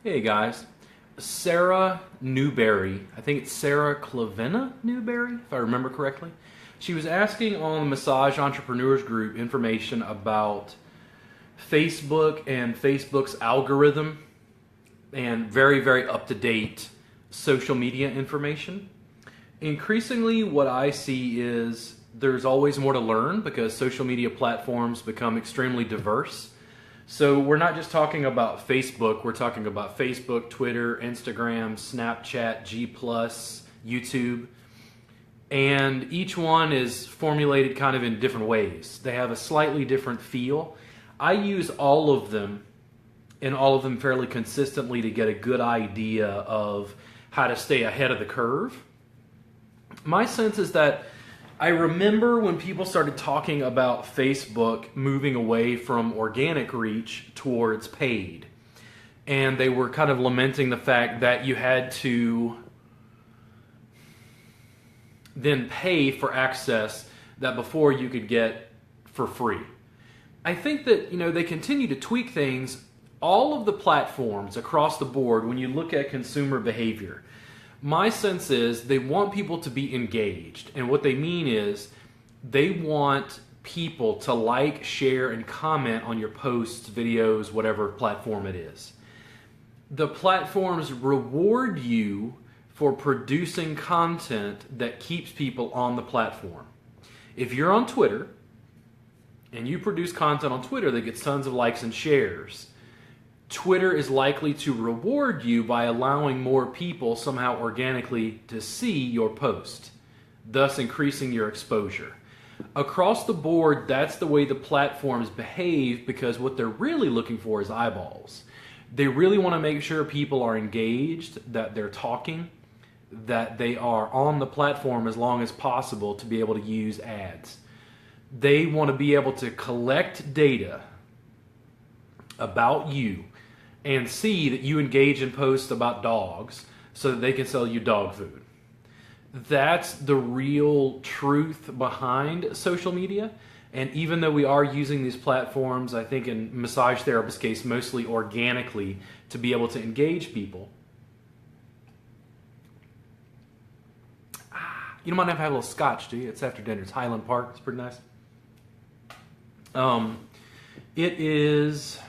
Hey guys, Sarah Newberry, I think it's Sarah Clavena Newberry, if I remember correctly. She was asking on the Massage Entrepreneurs Group information about Facebook and Facebook's algorithm and very, very up to date social media information. Increasingly, what I see is there's always more to learn because social media platforms become extremely diverse. So we're not just talking about Facebook, we're talking about Facebook, Twitter, Instagram, Snapchat, G+, YouTube. And each one is formulated kind of in different ways. They have a slightly different feel. I use all of them and all of them fairly consistently to get a good idea of how to stay ahead of the curve. My sense is that I remember when people started talking about Facebook moving away from organic reach towards paid. And they were kind of lamenting the fact that you had to then pay for access that before you could get for free. I think that, they continue to tweak things. All of the platforms across the board, when you look at consumer behavior, my sense is they want people to be engaged. And what they mean is they want people to like, share, and comment on your posts, videos, whatever platform it is. The platforms reward you for producing content that keeps people on the platform. If you're on Twitter and you produce content on Twitter that gets tons of likes and shares, Twitter is likely to reward you by allowing more people somehow organically to see your post, thus increasing your exposure. Across the board, that's the way the platforms behave because what they're really looking for is eyeballs. They really want to make sure people are engaged, that they're talking, that they are on the platform as long as possible to be able to use ads. They want to be able to collect data about you and see that you engage in posts about dogs so that they can sell you dog food. That's the real truth behind social media. And even though we are using these platforms, I think in massage therapist case, mostly organically to be able to engage people, you don't mind if I have a little scotch, do you? It's after dinner. It's Highland Park. It's pretty nice. It is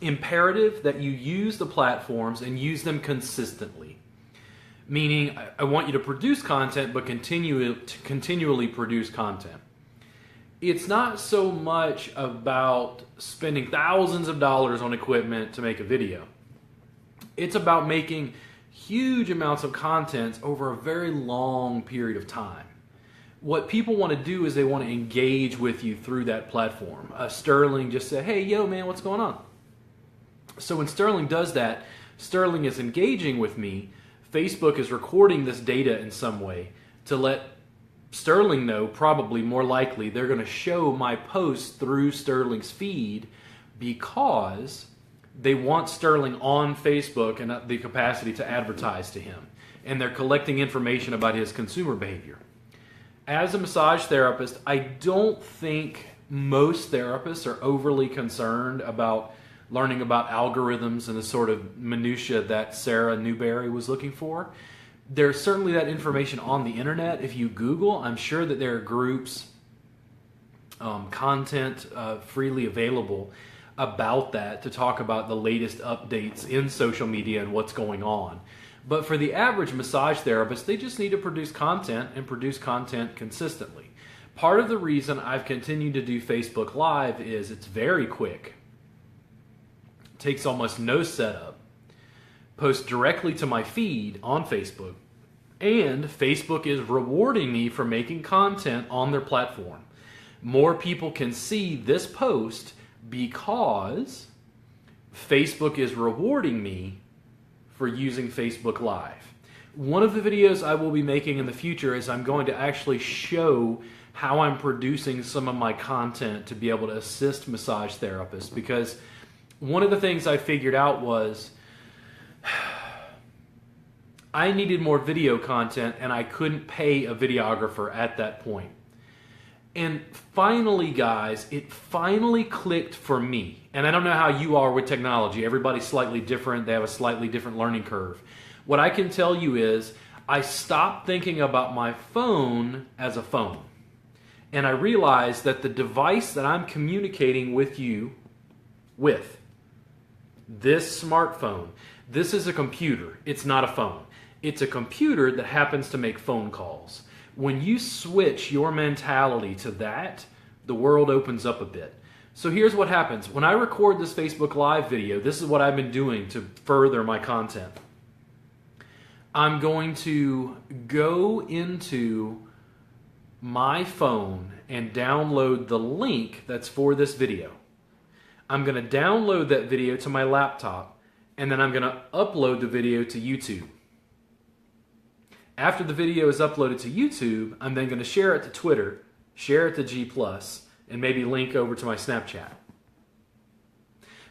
imperative that you use the platforms and use them consistently. Meaning, I want you to produce content, but continually produce content. It's not so much about spending thousands of dollars on equipment to make a video. It's about making huge amounts of content over a very long period of time. What people want to do is they want to engage with you through that platform. Sterling just said, hey, yo, man, what's going on? So when Sterling does that, Sterling is engaging with me. Facebook is recording this data in some way to let Sterling know, probably more likely, they're going to show my posts through Sterling's feed because they want Sterling on Facebook and the capacity to advertise to him. And they're collecting information about his consumer behavior. As a massage therapist, I don't think most therapists are overly concerned about learning about algorithms and the sort of minutia that Sarah Newberry was looking for. There's certainly that information on the internet. If you Google, I'm sure that there are groups, content freely available about that to talk about the latest updates in social media and what's going on. But for the average massage therapist, they just need to produce content and produce content consistently. Part of the reason I've continued to do Facebook Live is it's very quick. Takes almost no setup, post directly to my feed on Facebook, and Facebook is rewarding me for making content on their platform. More people can see this post because Facebook is rewarding me for using Facebook Live. One of the videos I will be making in the future is I'm going to actually show how I'm producing some of my content to be able to assist massage therapists, because one of the things I figured out was I needed more video content and I couldn't pay a videographer at that point. And finally, guys, it finally clicked for me. And I don't know how you are with technology. Everybody's slightly different. They have a slightly different learning curve. What I can tell you is I stopped thinking about my phone as a phone. And I realized that the device that I'm communicating with you with, this smartphone, this is a computer. It's not a phone. It's a computer that happens to make phone calls. When you switch your mentality to that, the world opens up a bit. So here's what happens. When I record this Facebook Live video, this is what I've been doing to further my content. I'm going to go into my phone and download the link that's for this video. I'm going to download that video to my laptop, and then I'm going to upload the video to YouTube. After the video is uploaded to YouTube, I'm then going to share it to Twitter, share it to G+, and maybe link over to my Snapchat.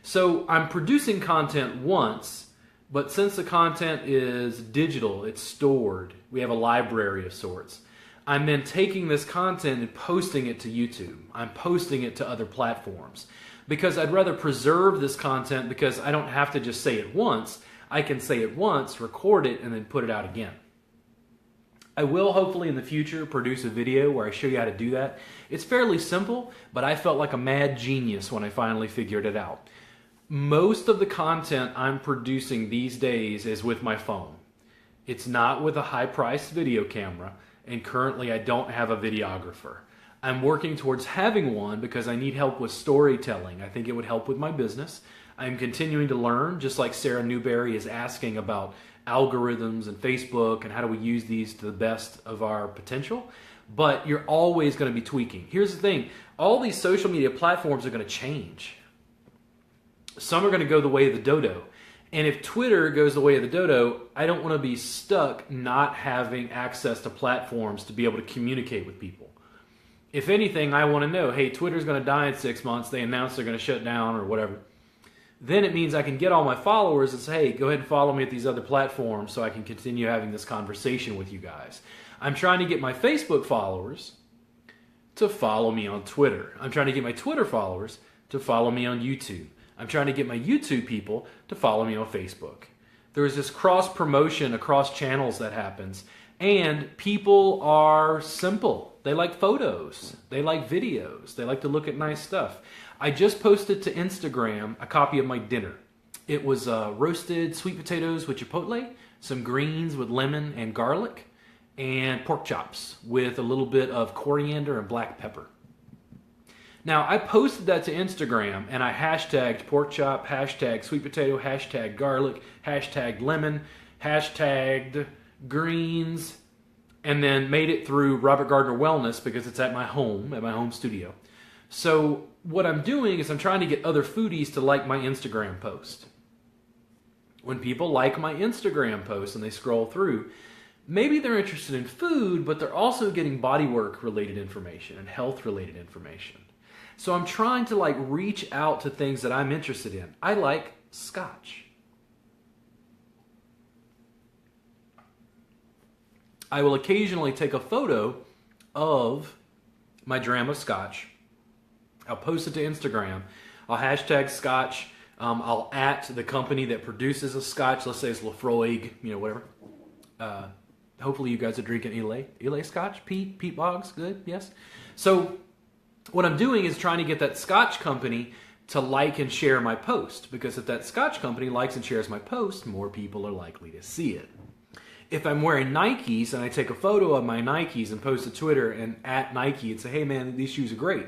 So I'm producing content once, but since the content is digital, it's stored, we have a library of sorts, I'm then taking this content and posting it to YouTube. I'm posting it to other platforms. Because I'd rather preserve this content because I don't have to just say it once. I can say it once, record it, and then put it out again. I will hopefully in the future produce a video where I show you how to do that. It's fairly simple, but I felt like a mad genius when I finally figured it out. Most of the content I'm producing these days is with my phone. It's not with a high-priced video camera, and currently I don't have a videographer. I'm working towards having one because I need help with storytelling. I think it would help with my business. I'm continuing to learn, just like Sarah Newberry is asking about algorithms and Facebook and how do we use these to the best of our potential. But you're always going to be tweaking. Here's the thing. All these social media platforms are going to change. Some are going to go the way of the dodo. And if Twitter goes the way of the dodo, I don't want to be stuck not having access to platforms to be able to communicate with people. If anything, I want to know, hey, Twitter's going to die in 6 months. They announced they're going to shut down or whatever. Then it means I can get all my followers and say, hey, go ahead and follow me at these other platforms so I can continue having this conversation with you guys. I'm trying to get my Facebook followers to follow me on Twitter. I'm trying to get my Twitter followers to follow me on YouTube. I'm trying to get my YouTube people to follow me on Facebook. There's this cross-promotion across channels that happens, and people are simple. They like photos. They like videos. They like to look at nice stuff. I just posted to Instagram a copy of my dinner. It was roasted sweet potatoes with chipotle, some greens with lemon and garlic, and pork chops with a little bit of coriander and black pepper. Now, I posted that to Instagram, and I hashtagged pork chop, hashtag sweet potato, hashtag garlic, hashtag lemon, hashtagged greens, and then made it through Robert Gardner Wellness because it's at my home studio. So what I'm doing is I'm trying to get other foodies to like my Instagram post. When people like my Instagram post and they scroll through, maybe they're interested in food, but they're also getting bodywork related information and health related information. So I'm trying to reach out to things that I'm interested in. I like scotch. I will occasionally take a photo of my dram of scotch. I'll post it to Instagram. I'll hashtag scotch. I'll at the company that produces a scotch. Let's say it's Laphroaig, whatever. Hopefully you guys are drinking Islay scotch. Pete Boggs, good, yes. So what I'm doing is trying to get that scotch company to like and share my post, because if that scotch company likes and shares my post, more people are likely to see it. If I'm wearing Nikes and I take a photo of my Nikes and post to Twitter and at Nike and say, hey man, these shoes are great,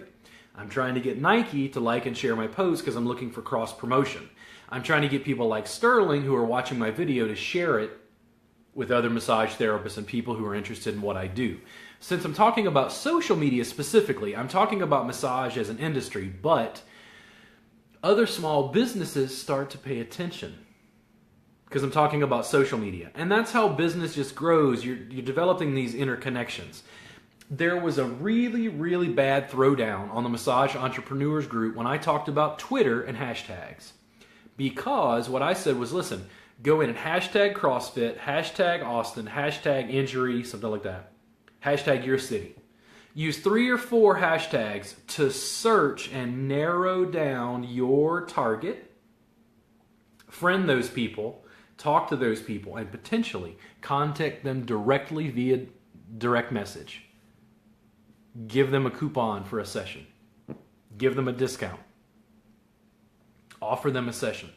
I'm trying to get Nike to like and share my post because I'm looking for cross promotion. I'm trying to get people like Sterling who are watching my video to share it with other massage therapists and people who are interested in what I do. Since I'm talking about social media specifically, I'm talking about massage as an industry, but other small businesses start to pay attention because I'm talking about social media. And that's how business just grows. You're developing these interconnections. There was a really, really bad throwdown on the Massage Entrepreneurs group when I talked about Twitter and hashtags. Because what I said was, listen, go in and hashtag CrossFit, hashtag Austin, hashtag injury, something like that. Hashtag your city. Use 3 or 4 hashtags to search and narrow down your target. Friend those people, talk to those people, and potentially contact them directly via direct message. Give them a coupon for a session. Give them a discount. Offer them a session.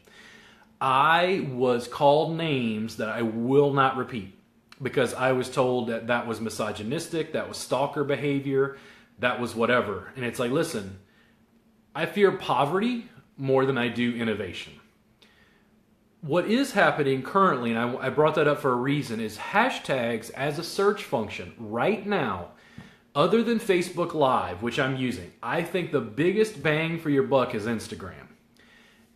I was called names that I will not repeat because I was told that that was misogynistic, that was stalker behavior, that was whatever. And it's like, listen, I fear poverty more than I do innovation. What is happening currently, and I brought that up for a reason, is hashtags as a search function right now, other than Facebook Live, which I'm using. I think the biggest bang for your buck is Instagram.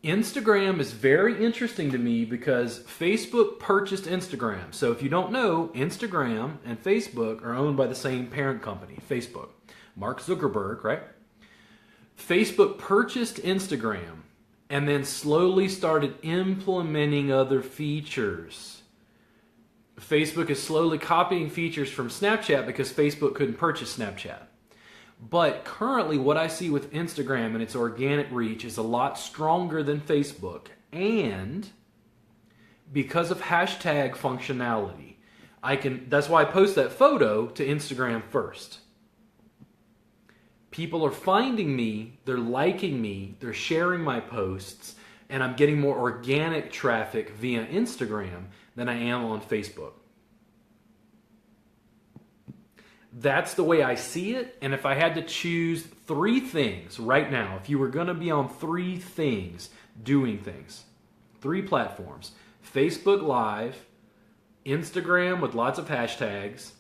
Instagram is very interesting to me because Facebook purchased Instagram. So if you don't know, Instagram and Facebook are owned by the same parent company, Facebook. Mark Zuckerberg, right? Facebook purchased Instagram and then slowly started implementing other features. Facebook is slowly copying features from Snapchat because Facebook couldn't purchase Snapchat. But currently what I see with Instagram and its organic reach is a lot stronger than Facebook. And because of hashtag functionality, that's why I post that photo to Instagram first. People are finding me, they're liking me, they're sharing my posts, and I'm getting more organic traffic via Instagram than I am on Facebook. That's the way I see it, and if I had to choose 3 things right now, if you were going to be on 3 things, doing things, 3 platforms, Facebook Live, Instagram with lots of hashtags,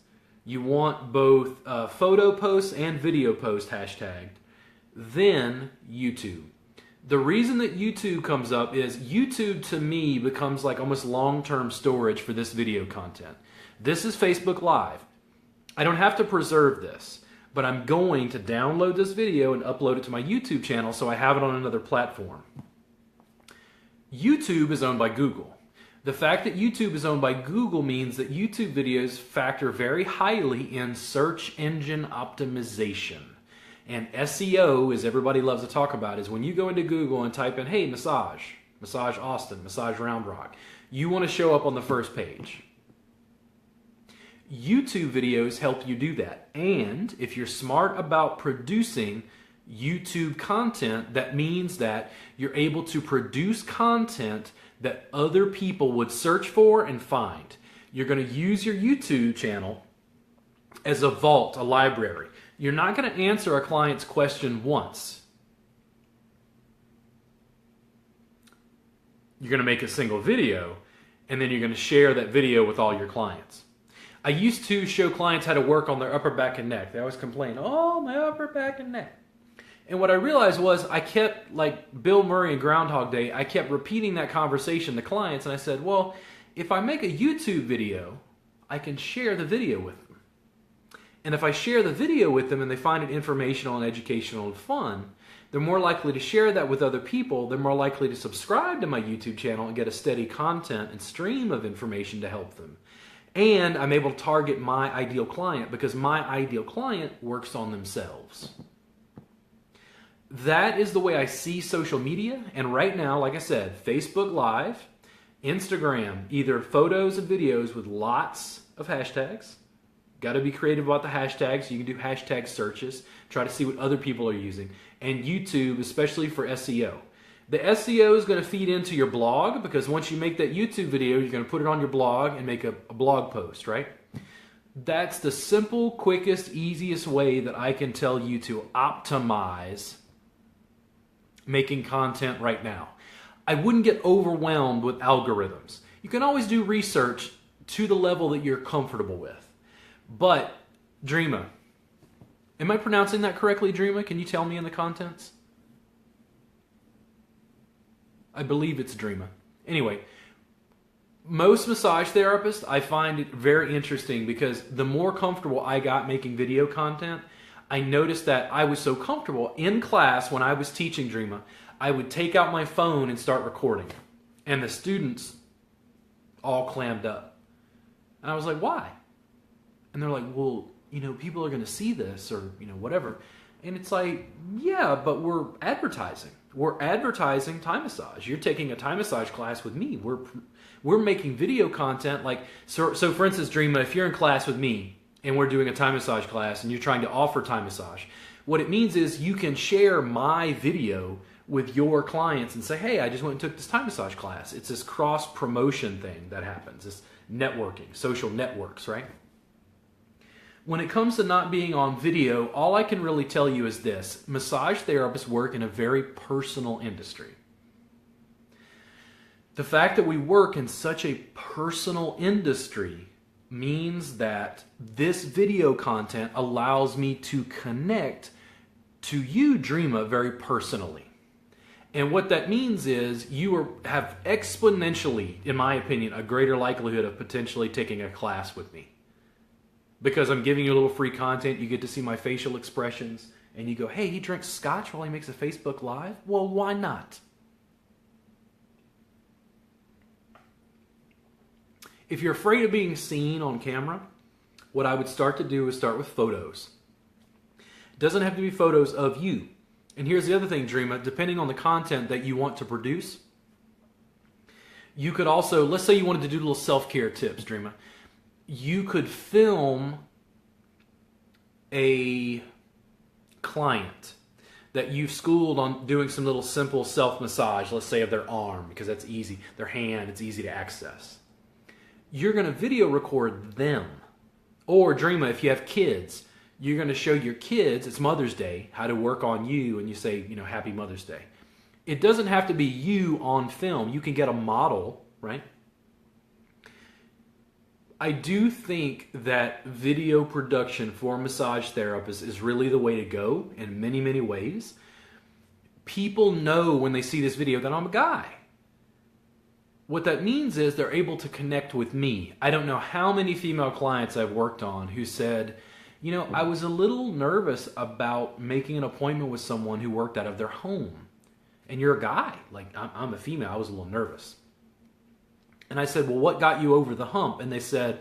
you want both photo posts and video posts hashtagged, then YouTube. The reason that YouTube comes up is YouTube to me becomes like almost long-term storage for this video content. This is Facebook Live. I don't have to preserve this, but I'm going to download this video and upload it to my YouTube channel so I have it on another platform. YouTube is owned by Google. The fact that YouTube is owned by Google means that YouTube videos factor very highly in search engine optimization. And SEO, as everybody loves to talk about, is when you go into Google and type in, hey, massage Austin, massage Round Rock, you want to show up on the first page. YouTube videos help you do that. And if you're smart about producing YouTube content, that means that you're able to produce content that other people would search for and find. You're going to use your YouTube channel as a vault, a library. You're not going to answer a client's question once. You're going to make a single video, and then you're going to share that video with all your clients. I used to show clients how to work on their upper back and neck. They always complain, oh, my upper back and neck. And what I realized was I kept, like Bill Murray in Groundhog Day, I kept repeating that conversation to clients, and I said, well, if I make a YouTube video, I can share the video with them. And if I share the video with them and they find it informational and educational and fun, they're more likely to share that with other people. They're more likely to subscribe to my YouTube channel and get a steady content and stream of information to help them. And I'm able to target my ideal client because my ideal client works on themselves. That is the way I see social media. And right now, like I said, Facebook Live, Instagram, either photos and videos with lots of hashtags. Got to be creative about the hashtags. You can do hashtag searches. Try to see what other people are using. And YouTube, especially for SEO. The SEO is going to feed into your blog because once you make that YouTube video, you're going to put it on your blog and make a blog post, right? That's the simple, quickest, easiest way that I can tell you to optimize making content right now. I wouldn't get overwhelmed with algorithms. You can always do research to the level that you're comfortable with. But, Dreama, am I pronouncing that correctly, Dreama? Can you tell me in the contents? I believe it's Dreama. Anyway, most massage therapists, I find it very interesting because the more comfortable I got making video content, I noticed that I was so comfortable in class when I was teaching Dreama, I would take out my phone and start recording. And the students all clammed up. And I was like, why? And they're like, well, people are going to see this or, whatever. And it's like, yeah, but we're advertising. We're advertising Thai massage. You're taking a Thai massage class with me. We're making video content. Like, so for instance, Dreama, if you're in class with me and we're doing a Thai massage class and you're trying to offer Thai massage, what it means is you can share my video with your clients and say, hey, I just went and took this Thai massage class. It's this cross-promotion thing that happens, this networking, social networks, right? When it comes to not being on video, all I can really tell you is this. Massage therapists work in a very personal industry. The fact that we work in such a personal industry means that this video content allows me to connect to you, Dreama, very personally. And what that means is you have exponentially, in my opinion, a greater likelihood of potentially taking a class with me. Because I'm giving you a little free content, you get to see my facial expressions, and you go, hey, he drinks scotch while he makes a Facebook Live? Well, why not? If you're afraid of being seen on camera, what I would start to do is start with photos. It doesn't have to be photos of you. And here's the other thing, Dreama, depending on the content that you want to produce, you could also, let's say you wanted to do little self-care tips, Dreama. You could film a client that you've schooled on doing some little simple self-massage, let's say of their arm, because that's easy, their hand, it's easy to access. You're going to video record them. Or Dreama, if you have kids, you're going to show your kids, it's Mother's Day, how to work on you, and you say, Happy Mother's Day. It doesn't have to be you on film. You can get a model, right? I do think that video production for massage therapists is really the way to go in many, many ways. People know when they see this video that I'm a guy. What that means is they're able to connect with me. I don't know how many female clients I've worked on who said, I was a little nervous about making an appointment with someone who worked out of their home. And you're a guy. Like, I'm a female. I was a little nervous. And I said, well, what got you over the hump? And they said,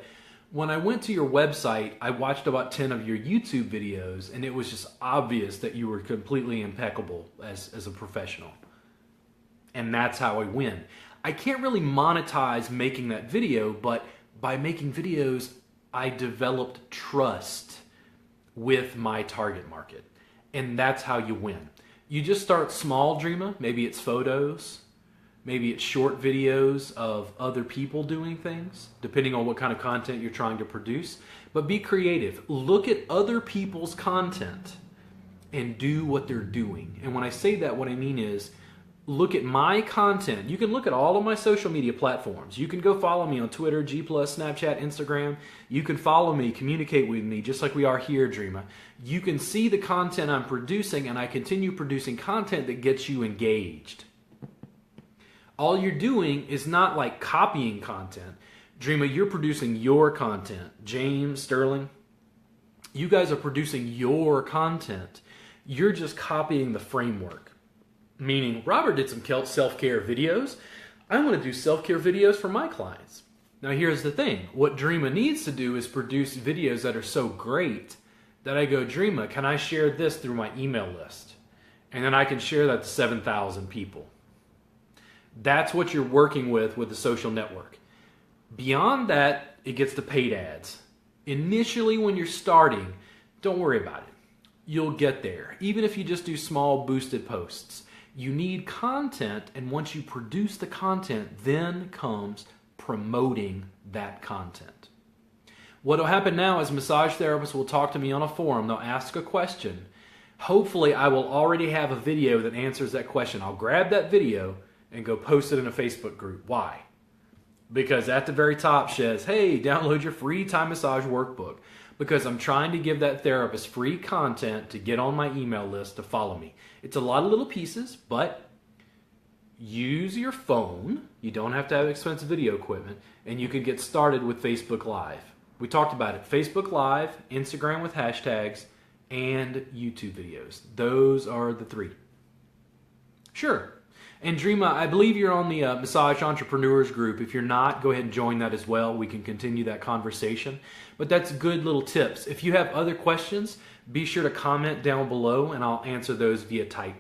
when I went to your website, I watched about 10 of your YouTube videos, and it was just obvious that you were completely impeccable as a professional. And that's how I win. I can't really monetize making that video, but by making videos, I developed trust with my target market. And that's how you win. You just start small, Dreama. Maybe it's photos. Maybe it's short videos of other people doing things, depending on what kind of content you're trying to produce. But be creative. Look at other people's content and do what they're doing. And when I say that, what I mean is look at my content. You can look at all of my social media platforms. You can go follow me on Twitter, G+, Snapchat, Instagram. You can follow me, communicate with me, just like we are here, Dreama. You can see the content I'm producing, and I continue producing content that gets you engaged. All you're doing is not like copying content. Dreama, you're producing your content. James, Sterling, you guys are producing your content. You're just copying the framework. Meaning, Robert did some self-care videos. I want to do self-care videos for my clients. Now here's the thing. What Dreama needs to do is produce videos that are so great that I go, Dreama, can I share this through my email list? And then I can share that to 7,000 people. That's what you're working with the social network. Beyond that, it gets to paid ads. Initially, when you're starting, don't worry about it. You'll get there. Even if you just do small boosted posts. You need content, and once you produce the content, then comes promoting that content. What will happen now is massage therapists will talk to me on a forum. They'll ask a question. Hopefully, I will already have a video that answers that question. I'll grab that video and go post it in a Facebook group. Why? Because at the very top says, hey, download your free Thai massage workbook. Because I'm trying to give that therapist free content to get on my email list to follow me. It's a lot of little pieces, but use your phone. You don't have to have expensive video equipment, and you can get started with Facebook Live. We talked about it. Facebook Live, Instagram with hashtags, and YouTube videos. Those are the three. Sure. And Dreama, I believe you're on the Massage Entrepreneurs group. If you're not, go ahead and join that as well. We can continue that conversation. But that's good little tips. If you have other questions, be sure to comment down below and I'll answer those via type.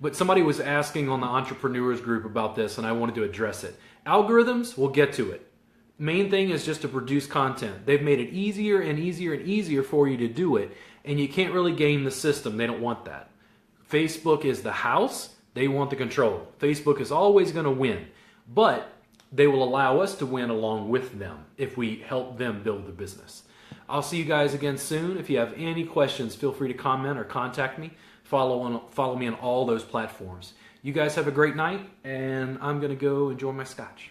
But somebody was asking on the Entrepreneurs group about this and I wanted to address it. Algorithms, we'll get to it. Main thing is just to produce content. They've made it easier and easier and easier for you to do it, and you can't really game the system. They don't want that. Facebook is the house. They want the control. Facebook is always going to win, but they will allow us to win along with them if we help them build the business. I'll see you guys again soon. If you have any questions, feel free to comment or contact me. Follow me on all those platforms. You guys have a great night, and I'm going to go enjoy my scotch.